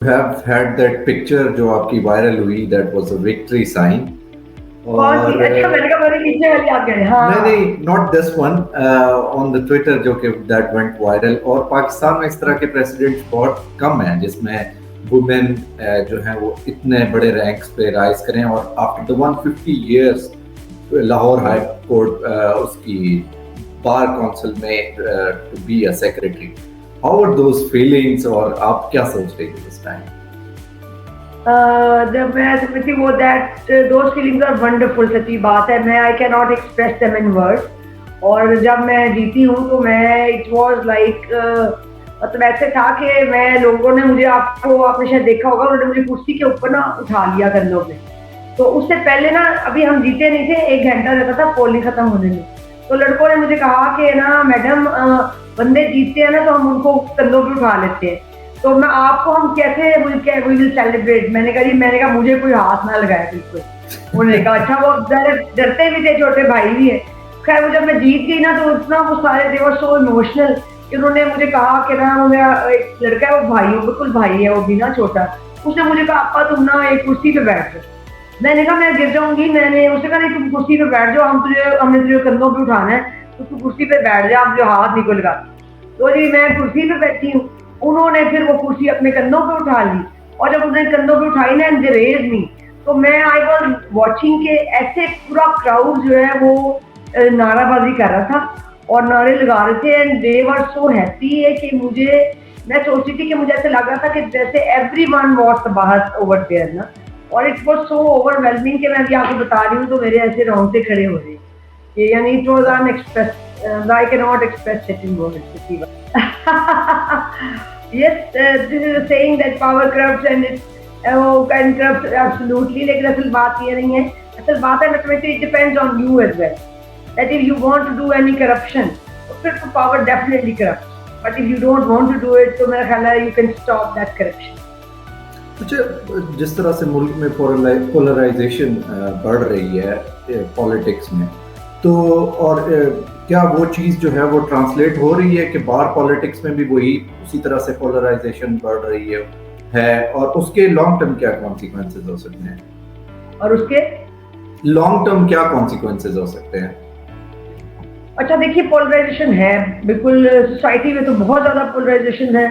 have had that picture جو آپ کی وائرل ہوئی that was a victory sign کون سی؟ اور اچھا میں نے کہا میرے پیچھے والی آپ کہہ رہے ہیں. نہیں ہاں نہیں not this one on the Twitter جو کہ that went viral اور پاکستان میں اس طرح کے پریسیڈنٹس بہت کم ہیں جس میں وومن جو ہیں وہ اتنے بڑے رینکس پہ رائز کریں اور after the 150 years Lahore high court اس کی بار کونسل میں to be a secretary. How are those feelings اور آپ کیا سوچ رہی تھی اس ٹائم؟ جب میں سمجھتی وہ that those feelings are wonderful. سچی بات ہے, میں I can not express them in word. اور جب میں جیتی ہوں تو میں اٹ واز لائک مطلب ایسے تھا کہ میں لوگوں نے مجھے, آپ نے شاید دیکھا ہوگا, انہوں نے مجھے کرسی کے اوپر نا اٹھا لیا کندھوں پہ. تو اس سے پہلے نا ابھی ہم جیتے نہیں تھے, 1 گھنٹہ رہتا تھا پولنگ ختم ہونے میں. تو لڑکوں نے مجھے کہا کہ نا میڈم بندے جیتتے ہیں نا تو ہم ان کو کندھوں پہ اٹھا لیتے ہیں, تو میں آپ کو ہم کیسے وی ول سیلیبریٹ. میں نے کہا جی, میں نے کہا مجھے کوئی ہاتھ نہ لگائے بالکل. انہوں نے کہا اچھا, وہ ڈرتے بھی تھے, چھوٹے بھائی بھی ہے. خیر وہ جب میں جیت گئی نا تو اتنا وہ سارے دے ور سو ایموشنل کہ انہوں نے مجھے کہا کہ نا میرا ایک لڑکا ہے, وہ بھائی بالکل بھائی ہے وہ بھی نا چھوٹا, اس نے مجھے کہا آپا تم نا ایک کرسی پہ بیٹھ جاؤ. میں نے کہا میں گر جاؤں گی. میں نے اسے کہا نہیں تم کرسی پہ بیٹھ جاؤ, ہم نے تجھے کندھوں پہ اٹھانا ہے, تو تم کرسی پہ بیٹھ جا, ہم جو ہاتھ نہیں کو لگاتے. تو جی میں کرسی پہ بیٹھی ہوں. انہوں نے پھر وہ کرسی اپنے کندھوں پہ اٹھا لی, اور جب انہوں نے کندھوں پہ اٹھائی نا اینڈ دے ریز می, تو میں آئی واز واچنگ کہ ایسے پورا کراؤڈ جو ہے وہ نعرہ بازی کر رہا تھا اور نعرے لگا رہے تھے, and they were so happy ہے کہ مجھے, میں سوچتی تھی کہ مجھے ایسے لگ رہا تھا کہ جیسے ایوری ون واز باہر اوور دیئر نا. اور it was so over whelming کہ میں ابھی آپ کو بتا رہی ہوں تو میرے ایسے رونگٹے کھڑے ہو رہے ہیں کہ یعنی it was in express, I can not express it in words. Yes, this is a saying that power corrupts and it can corrupt absolutely. لیکن اصل بات یہ نہیں ہے. اصل بات ہے ultimately it depends on you as well. That if you want to do any corruption, تو پھر تو power definitely corrupts. But if you don't want to do it, تو میرا خیال ہے you can stop that corruption. اچھا, جس طرح سے ملک میں پولرائزیشن بڑھ رہی ہے پالیٹکس میں, تو اور کیا وہ چیز جو ہے وہ ٹرانسلیٹ ہو رہی ہے کہ باہر پالیٹکس میں بھی وہی اسی طرح سے پولرائزیشن بڑھ رہی ہے اور اس کے لانگ ٹرم کیا کانسیکوینسز ہو سکتے ہیں؟ اور اس کے لانگ ٹرم کیا کانسیکوینسز ہو سکتے ہیں؟ اچھا دیکھیے, پولرائزیشن ہے بالکل, سوسائٹی میں تو بہت زیادہ پولرائزیشن ہے,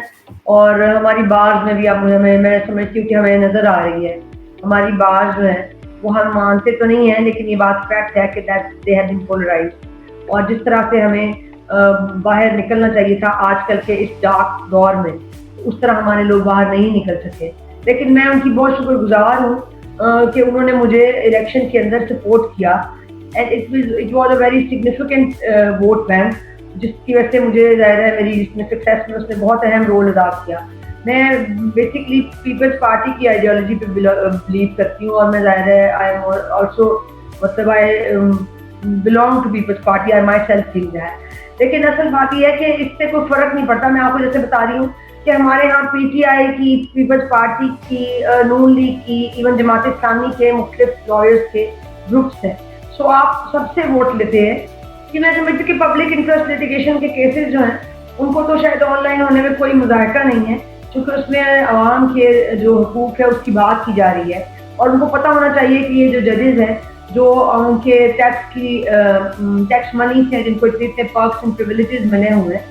اور ہماری بارز میں بھی اب میں سمجھتی ہوں کہ ہمیں نظر آ رہی ہے. ہماری بارز جو ہیں وہ ہم مانتے تو نہیں ہیں, لیکن یہ بات فیکٹ ہے کہ دے ہیو بین پولرائزڈ. اور جس طرح سے ہمیں باہر نکلنا چاہیے تھا آج کل کے اس ڈارک دور میں, اس طرح ہمارے لوگ باہر نہیں نکل سکے. لیکن میں ان کی بہت شکر گزار ہوں کہ انہوں نے مجھے الیکشن کے اندر سپورٹ کیا, and it was a very significant vote bank, جس کی وجہ سے مجھے ظاہر ہے میری سکسیس میں اس نے بہت اہم رول ادا کیا. میں بیسکلی پیپلز پارٹی کی آئیڈیالوجی پہ بلیو کرتی ہوں, اور میں ظاہر ہے آئی ایم آلسو مطلب I belong to Peoples Party, I myself think that. لیکن اصل بات یہ ہے کہ اس سے کوئی فرق نہیں پڑتا. میں آپ کو جیسے بتا رہی ہوں کہ ہمارے یہاں پی ٹی آئی کی, پیپلز پارٹی کی, نون لیگ کی, ایون جماعت اسلامی کے مختلف لائرز کے گروپس ہیں. سو آپ سب سے ووٹ لیتے ہیں کہ میں سمجھتی کہ پبلک انٹرسٹ لیٹیگیشن کے کیسز جو ہیں ان کو تو شاید آن لائن ہونے میں کوئی مذائقہ نہیں ہے, کیونکہ اس میں عوام کے جو حقوق ہے اس کی بات کی جا رہی ہے, اور ان کو پتہ ہونا چاہیے کہ یہ جو ججز ہیں جو ان کے ٹیکس منی سے جن کو اتنے پرکس اینڈ پریویلیجز ملے ہوئے ہیں,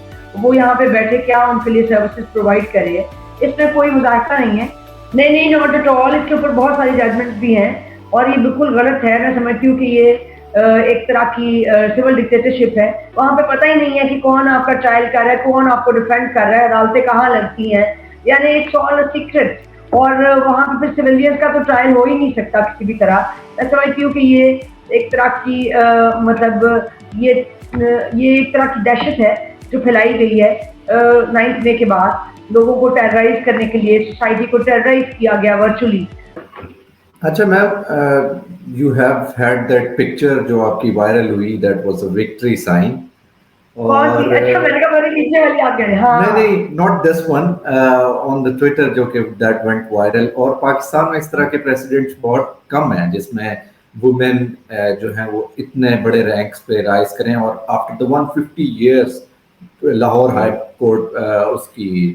وہ یہاں پہ بیٹھے کیا ان کے لیے سروسز پرووائڈ کرے, اس میں کوئی مذائقہ نہیں ہے. نہیں ناٹ ایٹ آل, اس کے اوپر بہت ساری ججمنٹس بھی ہیں اور یہ بالکل غلط ہے. میں سمجھتی ہوں کہ یہ ایک طرح کی سول ڈکٹیٹرشپ ہے. وہاں پہ پتہ ہی نہیں ہے کہ کون آپ کا ٹرائل کر رہا ہے, کون آپ کو ڈیفینڈ کر رہا ہے, عدالتیں کہاں لگتی ہیں, یعنی اٹس آل اے سیکرٹ. اور وہاں پہ پھر سویلینس کا تو ٹرائل ہو ہی نہیں سکتا کسی بھی طرح. میں سمجھتی ہوں کہ یہ ایک طرح کی مطلب یہ ایک طرح کی دہشت ہے جو پھیلائی گئی ہے 9 مئی کے بعد, لوگوں کو ٹیررائز کرنے کے لیے, سوسائٹی کو ٹیررائز کیا گیا ورچولی. اچھا ma'am, you have had that picture جو آپ کی وائرل ہوئی that was a victory sign کون سی؟ اور اچھا میں نے کہا میرے پیچھے والی آپ کہہ رہے ہیں. نہیں ہاں نہیں not this one on the Twitter جو کہ that went viral. اور پاکستان میں اس طرح کے پریسیڈنٹس بہت کم ہیں جس میں وومن جو ہیں وہ اتنے بڑے رینکس پہ رائز کریں اور after the 150 years Lahore high court اس کی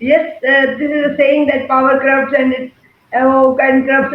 yes, this is a saying that power corrupts and it can corrupt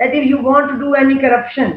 that if you want to do any corruption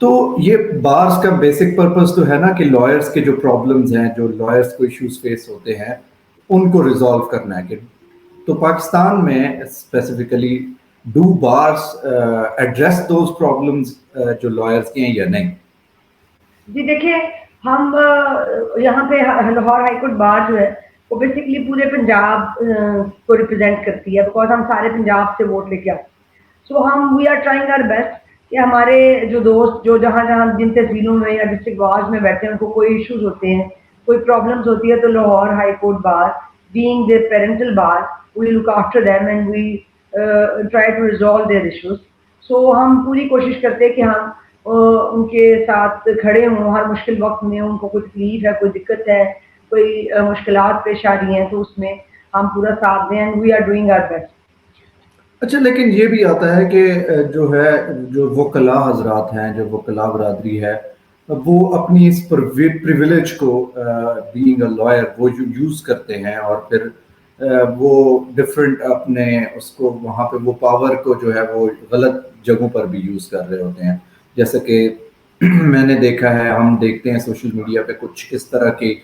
تو یہ بارس کا بیسک پرپز تو ہے نا کہ لائرس کے جو پرابلمز ہیں، جو لائرس کو ایشوز فیس ہوتے ہیں، ان کو ریزالو کرنا ہے کہ تو پاکستان میں اسپیسیفکلی ڈو بارس ایڈریس دوز پرابلمز جو لائرس کے ہیں یا نہیں؟ جی دیکھیے، ہم یہاں پہ لاہور ہائی کورٹ بار جو ہے وہ بیسکلی پورے پنجاب کو ریپرزینٹ کرتی ہے، بیکاز ہم سارے پنجاب سے ووٹ لے کے آتے ہیں. سو ہم we are trying are best کہ ہمارے جو دوست جو جہاں جہاں جن تحصیلوں میں یا ڈسٹرکٹ بارز میں بیٹھے ہیں ان کو کوئی ایشوز ہوتے ہیں، کوئی پرابلمس ہوتی ہے، تو Lahore high court bar being their parental bar we look after them and we try to resolve their issues. So ہم پوری کوشش کرتے ہیں کہ ہم ان کے ساتھ کھڑے ہوں ہر مشکل وقت میں. ان کو کوئی تکلیف ہے، کوئی دقت ہے، کوئی مشکلات پیش آ رہی ہیں تو اس میں ہم پورا ساتھ دیں and we are doing our best. اچھا، لیکن یہ بھی آتا ہے کہ جو ہے جو وکلاء حضرات ہیں، جو وکلاء برادری ہے، وہ اپنی اس پریویلیج کو بینگ اے لائر وہ یوز کرتے ہیں، اور پھر وہ ڈفرینٹ اپنے اس کو وہاں پہ وہ پاور کو جو ہے وہ غلط جگہوں پر بھی یوز کر رہے ہوتے ہیں. جیسے کہ میں نے دیکھا ہے، ہم دیکھتے ہیں سوشل میڈیا پہ کچھ اس طرح کی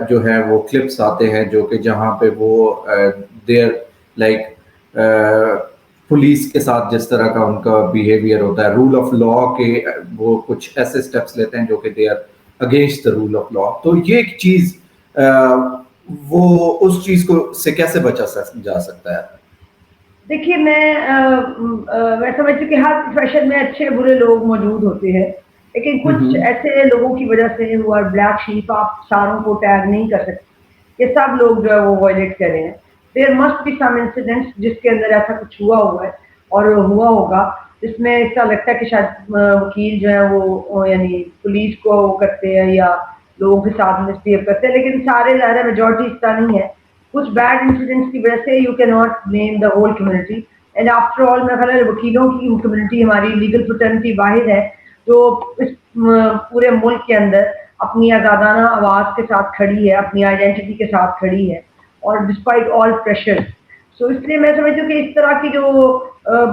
جو ہے وہ کلپس آتے ہیں جو کہ جہاں پہ وہ دیر لائک پولیس کے ساتھ جس طرح کا ان کا بیہیویئر ہوتا ہے، رول آف لا کے وہ کچھ ایسے اسٹیپس لیتے ہیں جو کہ they are against the rule of law. تو یہ ایک چیز وہ اس چیز کو سے کیسے بچا جا سکتا ہے؟ دیکھیے میں سمجھتی ہوں کہ ہر پروفیشن میں اچھے برے لوگ موجود ہوتے ہیں، لیکن کچھ ایسے لوگوں کی وجہ سے وہ بلیک شیپ آپ ساروں کو ٹیگ نہیں کر سکتے کہ سب لوگ جو ہے وہ وائلیٹ کر رہے ہیں. There must be some incidents جس کے اندر ایسا کچھ ہوا ہے اور ہوا ہوگا جس میں ایسا لگتا ہے کہ شاید وکیل جو ہے وہ یعنی پولیس کو وہ کرتے ہیں یا لوگوں کے ساتھ مسبہیو کرتے ہیں، لیکن سارے ظاہر میجورٹی اس طرح نہیں ہے. کچھ بیڈ انسیڈنٹس کی وجہ سے یو کی not blame the whole community. And after all میرا خیال ہے وکیلوں کی کمیونٹی ہماری لیگل فریٹرنیٹی واحد ہے جو اس پورے ملک کے اندر اپنی آزادانہ آواز کے ساتھ کھڑی ہے، اپنی آئیڈینٹی کے ساتھ کھڑی ہے، اور ڈسپائٹ آل پریشر. سو اس لیے میں سمجھتی ہوں کہ اس طرح کی جو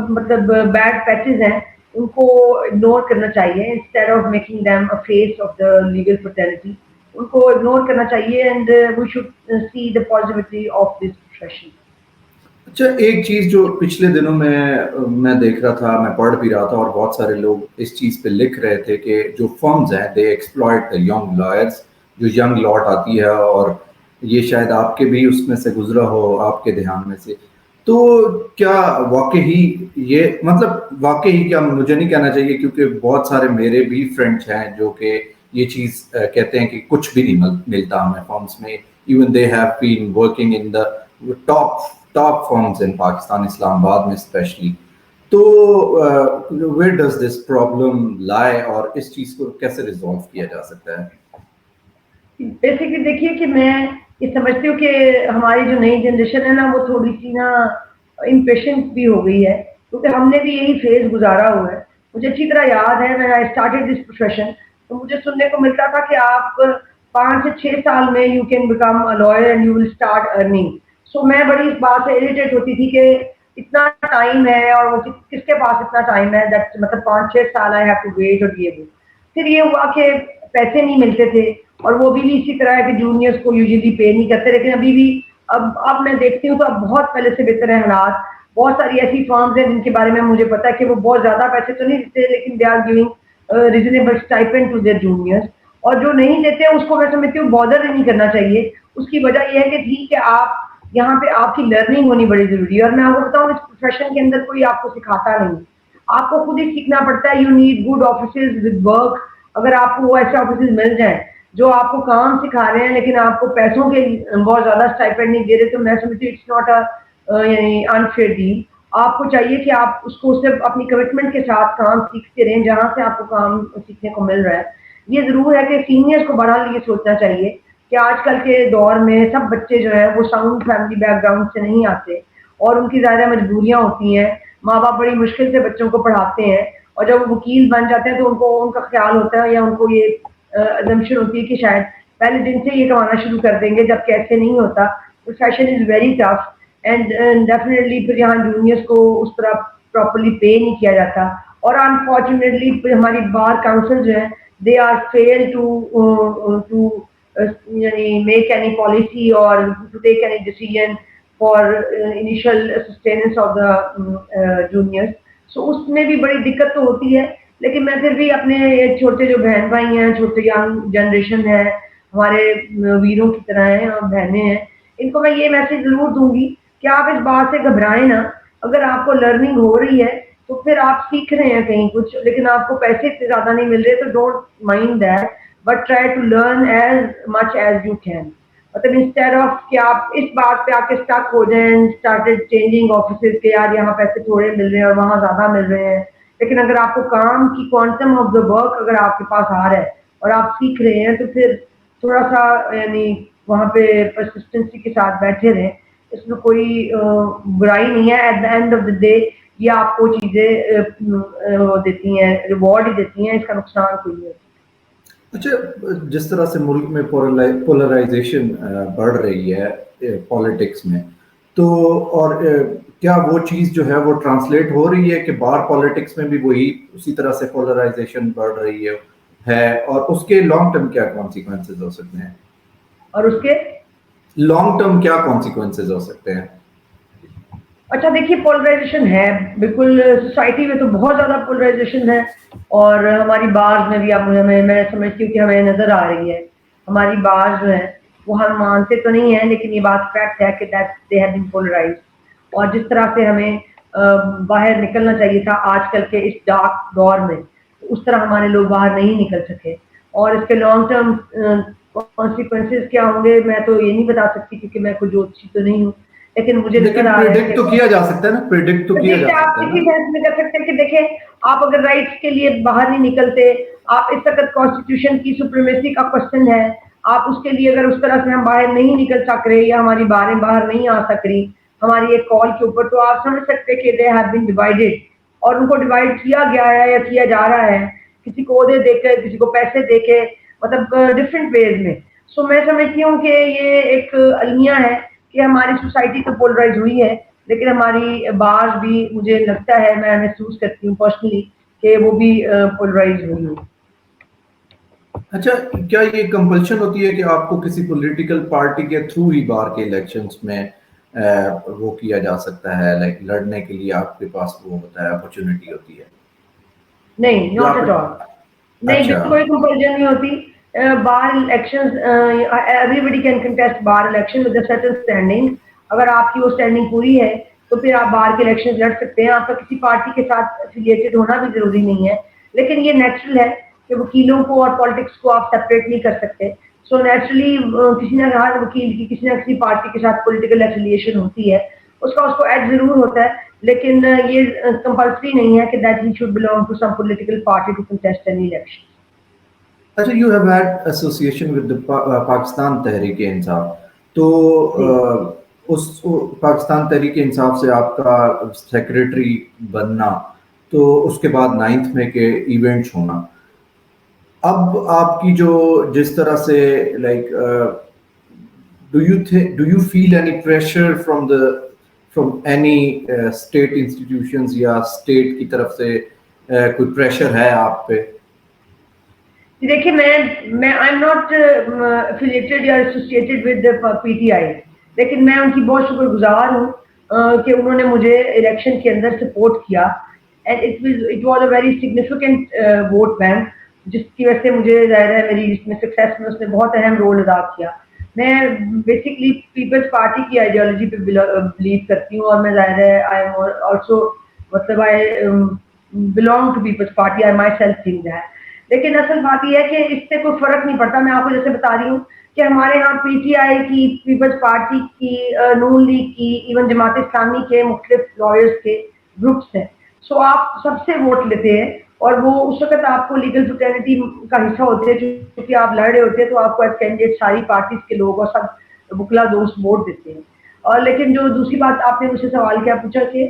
مطلب بیڈ پیچز ہیں ان کو اگنور کرنا چاہیے instead of making them a face of the legal fraternity. ان کو اگنور کرنا چاہیے and we should see the positivity of this profession. اچھا، ایک چیز جو پچھلے دنوں میں دیکھ رہا تھا، میں پڑھ بھی رہا تھا، اور بہت سارے لوگ اس چیز پہ لکھ رہے تھے کہ جو فرمز ہیں دے ایکسپلائٹ دا ینگ لائرس، جو ینگ لاٹ آتی ہے، اور یہ شاید آپ کے بھی اس میں سے گزرا ہو، آپ کے دھیان میں سے. تو کیا واقعی یہ مطلب واقعی کیا مجھے نہیں کہنا چاہیے، کیونکہ بہت سارے میرے بھی فرینڈس ہیں جو کہ یہ چیز کہتے ہیں کہ کچھ بھی نہیں ملتا ہمیں فارمس میں، even they have been working in the top firms in Pakistan, Islamabad میں اسپیشلی. تو ویئر ڈز دس پرابلم لائے، اور اس چیز کو کیسے ریزالو کیا جا سکتا ہے؟ بیسکلی دیکھیے کہ میں یہ سمجھتی ہوں کہ ہماری جو نئی جنریشن ہے نا وہ تھوڑی سی نا امپیشنٹ بھی ہو گئی ہے، کیونکہ ہم نے بھی یہی فیز گزارا ہوا ہے. مجھے اچھی طرح یاد ہے میں اسٹارٹیڈ دس پروفیشن تو مجھے سننے کو ملتا تھا کہ آپ 5 سے 6 سال میں you can become a lawyer and you will start earning. So میں بڑی اس بات سے اریٹیٹ ہوتی تھی کہ اتنا ٹائم ہے اور وہ کس کے پاس اتنا ٹائم ہے مطلب 5-6 سال آئی ہیو ٹو ویٹ. اور یہ پھر یہ ہوا کہ پیسے نہیں ملتے تھے، اور وہ بھی اسی طرح ہے کہ جونیئرس کو یوزلی پے نہیں کرتے. لیکن ابھی بھی اب میں دیکھتی ہوں تو اب بہت پہلے سے بہتر ہے حالات. بہت ساری ایسی فرمز ہیں جن کے بارے میں مجھے پتا ہے کہ وہ بہت زیادہ پیسے تو نہیں دیتے لیکن they are giving reasonable stipend to their juniors. اور جو نہیں دیتے اس کو میں سمجھتی ہوں بادر نہیں کرنا چاہیے. اس کی وجہ یہ ہے کہ ٹھیک ہے آپ یہاں پہ آپ کی لرننگ ہونی بڑی ضروری ہے، اور میں آپ کو بتاؤں اس پروفیشن کے اندر کوئی آپ کو سکھاتا نہیں، آپ کو خود ہی سیکھنا پڑتا ہے. You need good offices with work. اگر آپ کو وہ ایسے آفیسز مل جائیں جو آپ کو کام سکھا رہے ہیں لیکن آپ کو پیسوں کے بہت زیادہ اسٹائپینڈ نہیں دے رہے، تو میں سمجھتی ہوں it's not a unfair deal. آپ کو چاہیے کہ آپ اس کو صرف اپنی کمٹمنٹ کے ساتھ کام سیکھتے رہیں جہاں سے آپ کو کام سیکھنے کو مل رہا ہے. یہ ضرور ہے کہ سینئرس کو بہرحال یہ سوچنا چاہیے کہ آج کل کے دور میں سب بچے جو ہیں وہ ساؤنڈ فیملی بیک گراؤنڈ سے نہیں آتے، اور ان کی زیادہ مجبوریاں ہوتی ہیں. ماں باپ بڑی مشکل سے بچوں کو پڑھاتے ہیں، اور جب وہ وکیل بن جاتے ہیں تو ان کا خیال ہوتا ہے یا ان کو یہ ازمپشن ہوتی ہے کہ شاید پہلے دن سے یہ کمانا شروع کر دیں گے، جبکہ ایسے نہیں ہوتا. Profession is very tough and definitely پھر یہاں جونیئرس کو اس طرح پراپرلی پے نہیں کیا جاتا. اور انفارچونیٹلی ہماری بار کاؤنسل جو ہے دے آر فیل ٹو یعنی میک اینی پالیسی اور to take any decision for initial sustenance of the juniors. So اس میں بھی بڑی دقت تو ہوتی ہے، لیکن میں پھر بھی اپنے چھوٹے جو بہن بھائی ہیں، چھوٹے ینگ جنریشن ہے، ہمارے ویروں کی طرح ہیں اور بہنیں ہیں، ان کو میں یہ میسج ضرور دوں گی کہ آپ اس بات سے گھبرائیں نا. اگر آپ کو لرننگ ہو رہی ہے تو پھر آپ سیکھ رہے ہیں کہیں کچھ، لیکن آپ کو پیسے اتنے زیادہ نہیں مل رہے تو don't mind that, but try to learn as much as you can. مطلب انسٹیڈ آف کہ آپ اس بات پہ آ کے اسٹک ہو جائیں، اسٹارٹیڈ چینجنگ آفیسز کے، یار یہاں پیسے تھوڑے مل رہے ہیں اور وہاں زیادہ مل رہے ہیں. لیکن اگر آپ کو کام کی کوانٹم آف دا ورک اگر آپ کے پاس آ رہا ہے اور آپ سیکھ رہے ہیں تو پھر تھوڑا سا یعنی وہاں پہ پرسسٹنسی کے ساتھ بیٹھے رہیں. اس میں کوئی برائی نہیں ہے. At the end of the day یہ آپ کو چیزیں دیتی ہیں، ریوارڈ ہی دیتی ہیں، اس کا نقصان کوئی نہیں. اچھا، جس طرح سے ملک میں پولرائزیشن بڑھ رہی ہے پالیٹکس میں، تو اور کیا وہ چیز جو ہے وہ ٹرانسلیٹ ہو رہی ہے کہ باہر پالیٹکس میں بھی وہی اسی طرح سے پولرائزیشن بڑھ رہی ہے اور اس کے لانگ ٹرم کیا کانسیکوینسز ہو سکتے ہیں؟ اور اس کے لانگ ٹرم کیا کانسیکوینسز ہو سکتے ہیں؟ اچھا دیکھیے، پولرائزیشن ہے بالکل، سوسائٹی میں تو بہت زیادہ پولرائزیشن ہے، اور ہماری بارز میں بھی اب میں سمجھتی ہوں کہ ہمیں نظر آ رہی ہے. ہماری بارز جو ہیں وہ ہم مانتے تو نہیں ہیں، لیکن یہ بات فیکٹ ہے کہ دے ہیو بین پولرائزڈ. اور جس طرح سے ہمیں باہر نکلنا چاہیے تھا آج کل کے اس ڈارک دور میں، اس طرح ہمارے لوگ باہر نہیں نکل سکے. اور اس کے لانگ ٹرم کانسیکوینسز کیا ہوں گے میں تو یہ نہیں بتا سکتی، کیونکہ میں کوئی جوتشی تو نہیں ہوں، لیکن مجھے نظر لیکن آ رہا ہے پریڈکٹ تو کیا جا سکتا ہے نا، پریڈکٹ تو کیا جا آپ سکتا ہے کسی نا. بحث میں کر سکتے ہیں کہ دیکھیں آپ اگر رائٹس کے لیے باہر نہیں نکلتے، آپ اس وقت کانسٹیٹیوشن کی سپریمیسی کا کوشچن ہے، آپ اس کے لیے اگر اس طرح سے ہم باہر نہیں نکل سک رہے یا ہماری باریں باہر نہیں آ سک رہی ہماری ایک کال کے اوپر، تو آپ سمجھ سکتے کہ دے ہیو بین ڈیوائڈیڈ، اور ان کو ڈیوائڈ کیا گیا ہے یا کیا جا رہا ہے، کسی کو عہدے دے کے، کسی کو پیسے دے کے، مطلب ڈفرینٹ ویز میں. سو میں سمجھتی ہوں کہ یہ ایک المیہ ہے کہ ہماری سوسائٹی تو پولرائز ہوئی ہے، لیکن ہماری بار بھی مجھے لگتا ہے، میں محسوس کرتی ہوں پرسنلی کہ وہ بھی پولرائز ہوئی ہے. اچھا، کیا یہ کمپلشن ہوتی ہے کہ آپ کو کسی پولیٹیکل پارٹی کے تھرو ہی باہر کے الیکشنز میں وہ کیا جا سکتا ہے، لائک لڑنے کے لیے آپ کے پاس وہ ہوتا ہے، اپرچونٹی ہوتی ہے؟ نہیں، ناٹ ایٹ آل. نہیں، اچھا. بالکل کوئی کمپلشن نہیں ہوتی. Bar election everybody can contest bar election with certain standing. اگر آپ کی وہ اسٹینڈنگ پوری ہے تو پھر آپ بار کے الیکشن لڑ سکتے ہیں. آپ کا کسی پارٹی کے ساتھ افیلیٹڈ ہونا بھی ضروری نہیں ہے، لیکن یہ نیچرل ہے کہ وکیلوں کو اور پالیٹکس کو آپ سپریٹ نہیں کر سکتے. سو نیچرلی کسی نہ ہر وکیل کی کسی نہ کسی پارٹی کے ساتھ پولیٹیکل افیلیشن ہوتی ہے، اس کو ایڈ ضرور ہوتا ہے، لیکن یہ کمپلسری نہیں ہے کہ that he should belong to some political party to contest any election. اچھا، you have had association with Pakistan Tehreek Insaf, تو اس پاکستان تحریک انصاف سے آپ کا سیکریٹری بننا، تو اس کے بعد 9th میں کے ایونٹس ہونا، اب آپ کی جو جس طرح سے like do you feel any pressure from any state institutions یا اسٹیٹ کی طرف سے کوئی پریشر ہے آپ پہ؟ دیکھیے، میں آئی ایم ناٹ افیلیٹڈ یا associated with P T I, لیکن میں ان کی بہت شکر گزار ہوں کہ انہوں نے مجھے الیکشن کے اندر سپورٹ کیا، and it was a very significant vote bank, جس کی وجہ سے مجھے ظاہر ہے میری اس میں سکسیس میں اس نے بہت اہم رول ادا کیا. میں بیسکلی پیپلز پارٹی کی آئیڈیالوجی پہ بلیو کرتی ہوں، اور میں ظاہر ہے آئی ایم آلسو مطلب I belong to Peoples Party, I myself think that. لیکن اصل بات یہ ہے کہ اس سے کوئی فرق نہیں پڑتا. میں آپ کو جیسے بتا رہی ہوں کہ ہمارے یہاں پی ٹی آئی کی، پیپلز پارٹی کی، نون لیگ کی، ایون جماعت اسلامی کے مختلف لائرز کے گروپس ہیں. سو آپ سب سے ووٹ لیتے ہیں، اور وہ اس وقت آپ کو لیگل فریٹرنیٹی کا حصہ ہوتے ہیں، کیونکہ آپ لڑ رہے ہوتے ہیں تو آپ کو ایز کینڈیڈیٹ ساری پارٹیز کے لوگ اور سب وکلا دوست ووٹ دیتے ہیں. اور لیکن جو دوسری بات آپ نے مجھ سے سوال کیا پوچھا کہ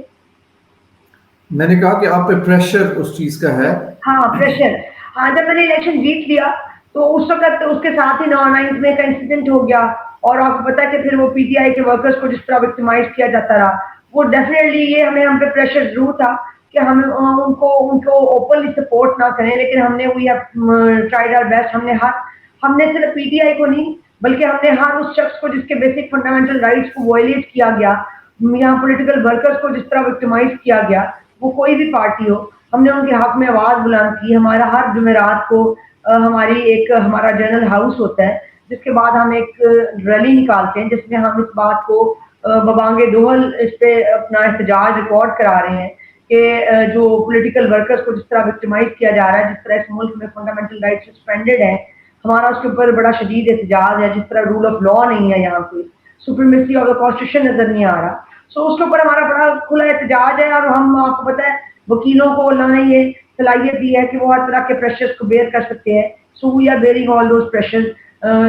میں نے کہا کہ آپ پہ پریشر اس چیز کا ہے. ہاں، پریشر. ہاں، جب میں نے الیکشن جیت لیا تو اس وقت اس کے ساتھ ہی 9/9 میں کا انسیڈنٹ ہو گیا، اور آپ کو پتا ہے کہ پھر وہ پی ٹی آئی کے ورکرز کو جس طرح وکٹمائز کیا جاتا رہا، وہ ڈیفینیٹلی یہ ہم پہ پریشر ضرور تھا. کہ ہم ان کو اوپنلی سپورٹ نہ کریں, لیکن ہم نے we have tried our best. ہم نے صرف پی ٹی آئی کو نہیں بلکہ ہم نے ہر اس شخص کو جس کے بیسک فنڈامنٹل رائٹس کو وائلیٹ کیا گیا, یہاں پولیٹیکل ورکرز کو جس طرح وکٹمائز کیا گیا, وہ کوئی بھی پارٹی ہو, ہم نے ان کے حق میں آواز بلند کی. ہمارا ہر جمعرات کو ہمارا جنرل ہاؤس ہوتا ہے, جس کے بعد ہم ایک ریلی نکالتے ہیں جس میں ہم اس بات کو ببانگ دوہل اس پہ اپنا احتجاج ریکارڈ کرا رہے ہیں کہ جو پولیٹیکل ورکرز کو جس طرح وکٹمائز کیا جا رہا ہے, جس طرح اس ملک میں فنڈامنٹل رائٹ سسپینڈڈ ہے, ہمارا اس کے اوپر بڑا شدید احتجاج ہے. جس طرح رول آف لا نہیں ہے, یہاں پہ سپریمیسی آف دا کانسٹیٹیوشن نظر نہیں آ رہا. سو اس کے اوپر ہمارا بڑا کھلا احتجاج ہے. اور ہم, آپ کو پتہ ہے, وکیلوں کو اللہ نے یہ صلاحیت دی ہے کہ وہ ہر طرح کے پریشرز کو بیئر کر سکتے ہیں. So we are bearing all those pressures,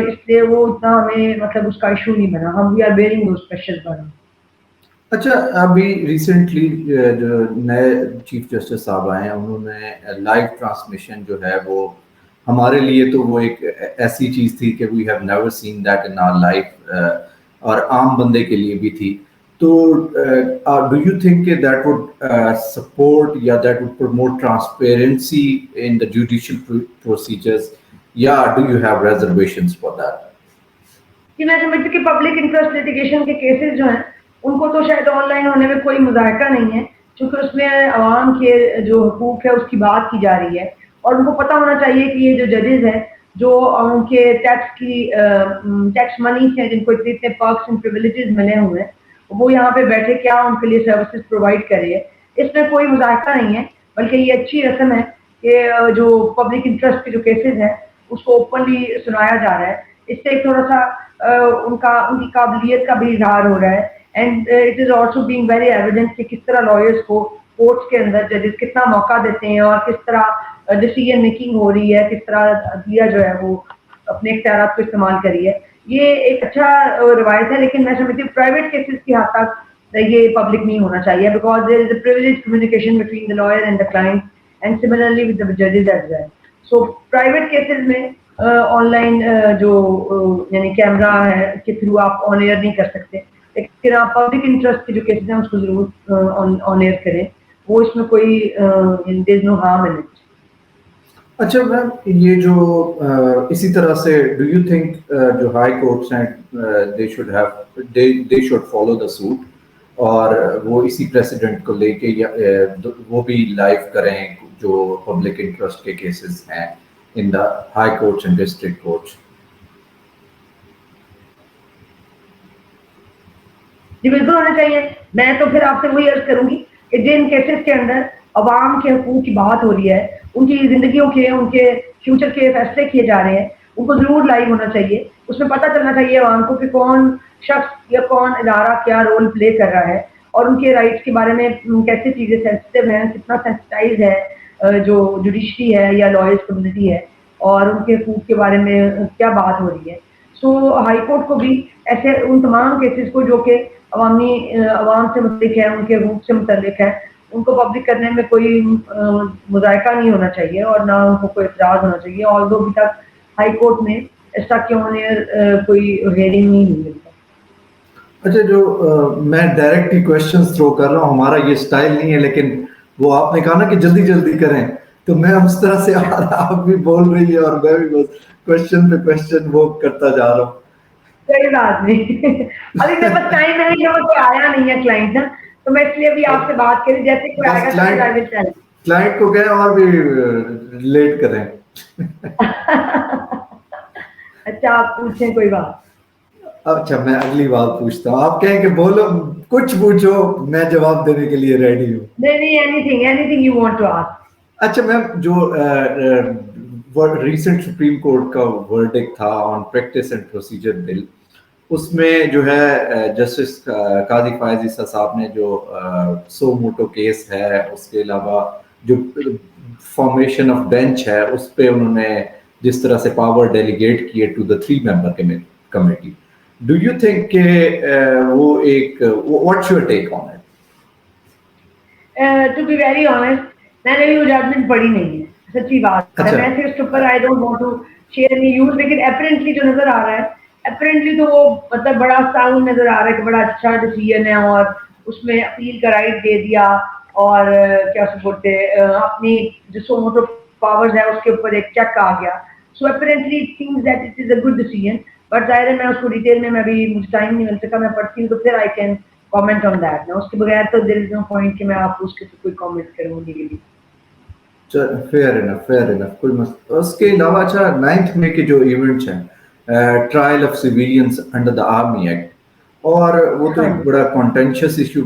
اس لیے وہ اتنا ہمیں مطلب اس کا ایشو نہیں بنا. ہم we are bearing those pressures بنا. اچھا, ابھی ریسنٹلی جو نئے چیف جسٹس صاحب آئے ہیں, انہوں نے لائیو ٹرانسمیشن جو ہے وہ ہمارے لیے تو وہ ایک ایسی چیز تھی کہ we have never seen that in our life, اور عام بندے کے لیے بھی تھی. تو ڈو یو تھنک کہ دیٹ وڈ سپورٹ یا that would promote transparency in the judicial procedures, یا do you have reservations for that? کہ میں سمجھتی ہوں کہ پبلک انٹرسٹ لیٹیگیشن کے کیسز جو ہیں ان کو تو شاید آن لائن ہونے میں کوئی مذائقہ نہیں ہے, چونکہ اس میں عوام کے جو حقوق ہے اس کی بات کی جا رہی ہے. اور ان کو پتہ ہونا چاہیے کہ یہ جو ججز ہیں جو ان کے ٹیکس منی سے جن کو اتنے پرکس اینڈ پریویلیجز ملے ہوئے ہیں, وہ یہاں پہ بیٹھے کیا ان کے لیے سروسز پرووائڈ کرے. اس میں کوئی مذائقہ نہیں ہے, بلکہ یہ اچھی رسم ہے کہ جو پبلک انٹرسٹ کے جو کیسز ہیں اس کو اوپنلی سنایا جا رہا ہے. اس سے ایک تھوڑا سا ان کی قابلیت کا بھی اظہار ہو رہا ہے. And it is also being very evident کہ کس طرح لائرس کو کورٹس کے اندر ججز کتنا موقع دیتے ہیں, اور کس طرح ڈیسیژن میکنگ ہو رہی ہے, کس طرح عدلیہ جو ہے وہ اپنے اختیارات کو استعمال کری ہے. یہ ایک اچھا روایت ہے, لیکن میں سمجھتی ہوں پرائیویٹ کیسز کی حد تک یہ پبلک نہیں ہونا چاہیے, because there is a privilege communication between the lawyer and the client and similarly with the ججز as well. So private cases میں آن لائن جو یعنی کیمرہ ہے کے تھرو آپ آن ایئر نہیں کر سکتے, لیکن آپ پبلک انٹرسٹ کے جو کیسز ہیں اس کو ضرور آن ایئر کریں. وہ اس میں کوئی دیر از نو ہارم ان اٹ. اچھا میم, یہ جو اسی طرح سے ڈو یو تھنک جو ہائی کورٹس ہیں they should follow the suit, اور وہ اسی پریسیڈنٹ کو لے کے وہ بھی لائیو کریں جو پبلک انٹرسٹ کے کیسز ہیں in the high courts and district courts? جی بالکل ہونا چاہیے. میں تو پھر آپ سے وہی عرض کروں گی کہ جن کیسز کے اندر عوام کے حقوق کی بات ہو رہی ہے, ان کی زندگیوں کے, ان کے فیوچر کے فیصلے کیے جا رہے ہیں, ان کو ضرور لائیو ہونا چاہیے. اس میں پتہ چلنا چاہیے عوام کو کہ کون شخص یا کون ادارہ کیا رول پلے کر رہا ہے, اور ان کے رائٹس کے بارے میں کیسے چیزیں سینسٹیو ہیں, کتنا سینسٹائز ہے جو جوڈیشری ہے یا لائرس کمیونٹی ہے, اور ان کے حقوق کے بارے میں کیا بات ہو رہی ہے. سو ہائی کورٹ کو بھی ایسے ان تمام کیسز کو جو کہ عوام سے متعلق ہے, ان کے حقوق سے متعلق ہے, ان کو پبلک کرنے میں کوئی مذائقہ نہیں ہونا چاہیے, اور نہ ان کو کوئی اعتراض ہونا چاہیے. اور ابھی تک ہائی کورٹ میں اس طرح کے ہونے کوئی ہیئرنگ نہیں ملتا. اچھا, جو میں ڈائریکٹ ہی کوشچنز تھرو کر رہا ہوں, ہمارا یہ سٹائل نہیں ہے, لیکن وہ آپ نے کہا نا کہ جلدی جلدی کریں, تو میں اس طرح سے آپ بھی بول رہی ہے اور میں بھی بس کوشچن پہ کوشچن وہ کرتا جا رہا ہوں. کوئی بات نہیں, ابھی میرے پاس ٹائم ہے, جب کوئی آیا نہیں ہے کلائنٹ نا, تو میں اس لیے بھی آپ سے بات کری, جیسے کوئی آئے گا کلائنٹ کو کہیں اور بھی لیٹ کریں. اچھا آپ پوچھیں کوئی بات. اچھا میں اگلی بات پوچھتا ہوں, آپ کہیں کہ بولو کچھ پوچھو, میں جواب دینے کے لیے ریڈی ہوں. نہیں, anything you want to ask. اچھا میم, جو ریسنٹ سپریم کورٹ کا ورڈکٹ تھا on practice and procedure bill, اس میں جو ہے جسٹس قاضی فائز عیسیٰ صاحب نے جو سو موٹو کیس ہے, اس کے علاوہ جو فارمیشن آف بینچ ہے, اس پہ انہوں نے جس طرح سے پاور ڈیلیگیٹ کیے to the 3 member committee, do you think کہ وہ ایک what's your take on it? To be very honest, میں نے بھی وہ ججمنٹ پڑھی نہیں ہے, سچی بات ہے. میں صرف اس کے اوپر I don't want to share any views, لیکن اپیرنٹلی جو نظر آ رہا ہے, اپیرنٹلی تو وہ مطلب بڑا ساؤنڈ نظر آ رہا ہے کہ بڑا اچھا ڈیسیژن ہے, اور اس میں اپیل کا رائٹ دے دیا, اور کیا سے بولتے اپنی جو سو موٹو پاورز ہے اس کے اوپر ایک چیک آ گیا. So apparently it seems that it is a good decision, but ظاہر ہے میں اس کو ڈیٹیل میں ابھی مجھے ٹائم نہیں مل سکا, میں پڑھتی ہوں تو پھر I can comment on that. اس کے بغیر تو دیر از نو پوائنٹ کہ میں آپ کو اس کے کوئی کامنٹ کروں گی لیے. فیئر انف کوئی مسئلہ. اس کے علاوہ اچھا 9 مئی کے جو ایونٹس ہیں, trial of civilians under the army act, اور وہ تو ہاں ایک جی, بڑا کانٹینشیس ایشو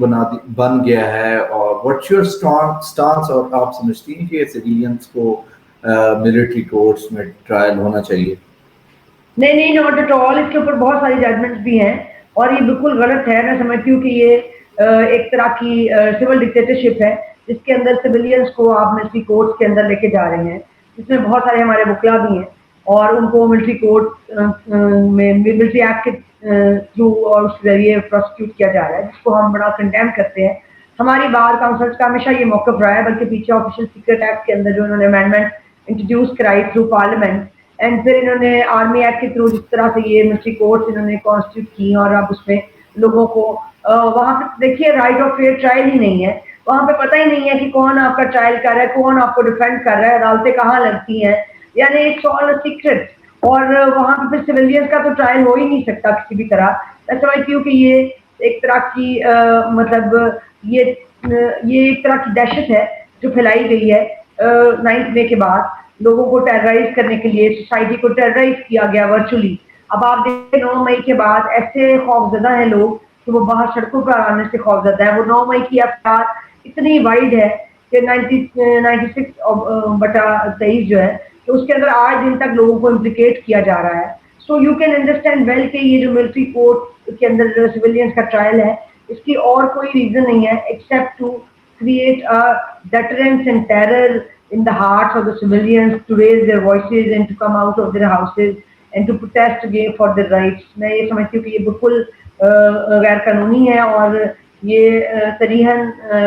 بن گیا ہے, اور واٹس یور اسٹانس, اور آپ سمجھتی ہیں کہ سویلینس کو ملٹری کورٹس میں ٹرائل ہونا چاہیے؟ نہیں ناٹ ایٹ آل. اس کے اوپر بہت ساری ججمنٹس بھی ہیں اور یہ بالکل غلط ہے. میں سمجھتی ہوں کہ یہ ایک طرح کی سول ڈکٹیٹرشپ ہے جس کے اندر سویلینس کو آپ ملٹری کورٹس کے اندر لے کے جا رہے ہیں, جس میں بہت سارے ہمارے وکلا بھی ہیں اور ان کو ملٹری کورٹ میں ملٹری ایکٹ کے تھرو اور اس کے ذریعے پروسیکیوٹ کیا جا رہا ہے, جس کو ہم بڑا کنڈیم کرتے ہیں. ہماری بار کاؤنسلس کا ہمیشہ یہ موقف رہا ہے, بلکہ پیچھے آفیشل سیکرٹ ایکٹ کے اندر جو انہوں نے امینڈمنٹ انٹروڈیوس کرائی تھرو پارلیمنٹ, اینڈ پھر انہوں نے آرمی ایکٹ کے تھرو جس طرح سے یہ ملٹری کورٹس انہوں نے کانسٹیٹیوٹ کی, اور اب اس میں لوگوں کو وہاں پہ دیکھیے رائٹ آف فیئر ٹرائل ہی نہیں ہے. وہاں پہ پتہ ہی نہیں ہے کہ کون آپ کا ٹرائل کر رہا ہے, کون آپ کو ڈیفینڈ کر رہا ہے, عدالتیں کہاں لگتی ہیں, یعنی اٹس آل سیکرٹ. اور وہاں پہ پھر سویلینس کا تو ٹرائل ہو ہی نہیں سکتا کسی بھی طرح. میں سمجھتی ہوں کہ یہ ایک طرح کی مطلب یہ ایک طرح کی دہشت ہے جو پھیلائی گئی ہے 9 مئی کے بعد, لوگوں کو ٹیررائز کرنے کے لیے, سوسائٹی کو ٹیررائز کیا گیا ورچولی. اب آپ دیکھیں 9 مئی کے بعد ایسے خوفزدہ ہیں لوگ کہ وہ باہر سڑکوں پر آنے سے خوفزدہ ہے. وہ 9 مئی کی افطار اتنی وائڈ ہے کہ 96/23 جو ہے کہ اس کے اندر آج دن تک لوگوں کو امپلیکیٹ کیا جا رہا ہے. So you can understand well کہ یہ جو ملٹری کورٹ کے اندر جو سویلینس کا ٹرائل ہے اس کی اور کوئی ریزن نہیں ہے except to create a deterrence and terror in the hearts of the civilians to raise their voices and to come out of their houses and to protest again for their rights. میں یہ سمجھتی ہوں کہ یہ بالکل غیر قانونی ہے اور یہ صریحاً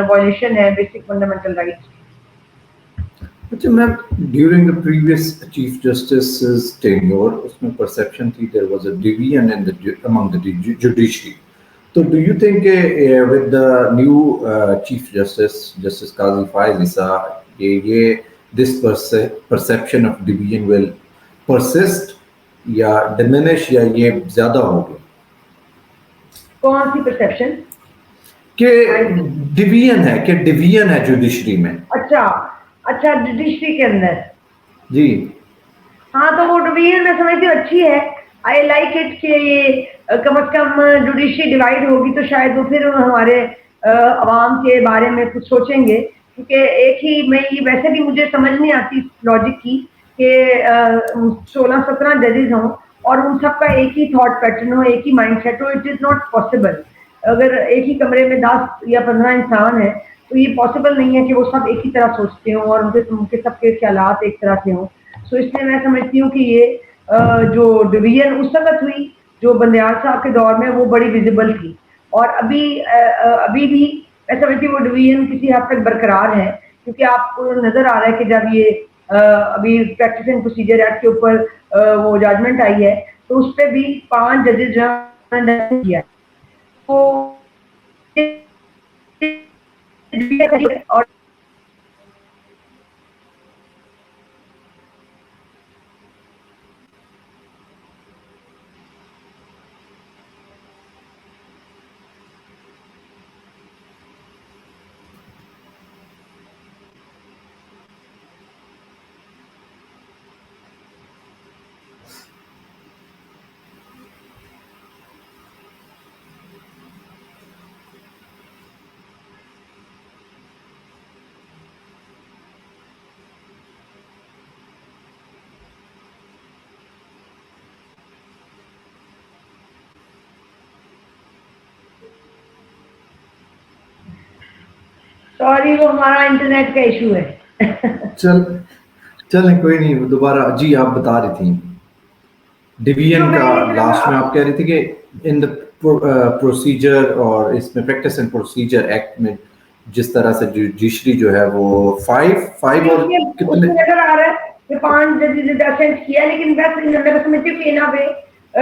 وائلیشن ہے بیسک فنڈامنٹل رائٹس. اچھا ma'am, during the previous chief justice tenure اس میں پرسیپشن تھی there was a division in among the judiciary. تو ڈو یو تھنک کہ with the new chief justice Qazi Faez Isa یہ this perception of division will persist یا diminish یا یہ زیادہ ہوگا؟ کون سی پرسیپشن؟ کہ ڈویژن ہے جوڈیشری میں. اچھا جوڈیشری کے اندر جی ہاں, تو وہ ڈویژن میں سمجھتی ہوں اچھی ہے. آئی لائک اٹ کہ یہ کم از کم جوڈیشری ڈیوائڈ ہوگی تو شاید وہ پھر ہمارے عوام کے بارے میں کچھ سوچیں گے, کیونکہ ایک ہی میں یہ ویسے بھی مجھے سمجھ نہیں آتی لاجک کی کہ 16-17 ججز ہوں اور ان سب کا ایک ہی تھاٹ پیٹرن ہو, ایک ہی مائنڈ سیٹ ہو. It is not possible. اگر ایک ہی کمرے میں 10 یا 15 انسان ہیں تو یہ پاسبل نہیں ہے کہ وہ سب ایک ہی طرح سوچتے ہوں اور ان کے سب کے خیالات ایک طرح سے ہوں. سو اس لیے میں سمجھتی ہوں کہ یہ جو ڈویژن اس وقت ہوئی جو بندیال صاحب کے دور میں وہ بڑی ویزیبل تھی, اور ابھی بھی میں سمجھتی ہوں وہ ڈویژن کسی حد تک برقرار ہے, کیونکہ آپ کو نظر آ رہا ہے کہ جب یہ ابھی پریکٹس اینڈ پروسیجر ایکٹ کے اوپر وہ ججمنٹ آئی ہے تو اس پہ بھی 5 ججز جو ہیں کیا اور سوری وہ ہمارا انٹرنیٹ کا ایشو ہے. چلیں کوئی نہیں, دوبارہ جی آپ بتا رہی تھیں ڈویژن کا لاسٹ میں آپ کہہ رہی تھی کہ ان دا پروسیجر اور اس میں پریکٹس اینڈ پروسیجر ایکٹ میں جس طرح سے جوڈیشری جو ہے وہ 5 اور کتنے نظر آ رہا ہے کہ 5 ججز ڈسینٹ کیا, لیکن میں سمجھتی ہوں کہ یہاں پہ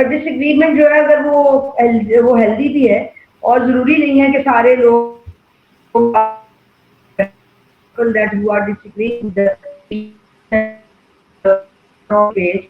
ڈس ایگریمنٹ جو ہے اگر وہ ہیلدی بھی ہے اور ضروری نہیں ہے کہ سارے لوگ people that who are disagreeing with the page.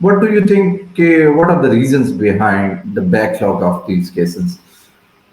What do you think? What are the reasons behind the backlog of these cases?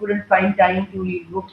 couldn't find time to read books.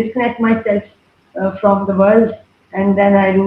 disconnect myself from the world and then I do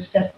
stress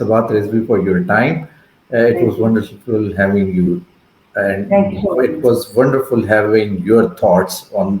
Sabat Rizvi for your time. It Thank was you. wonderful having you, and Thank you so it much. was wonderful having your thoughts on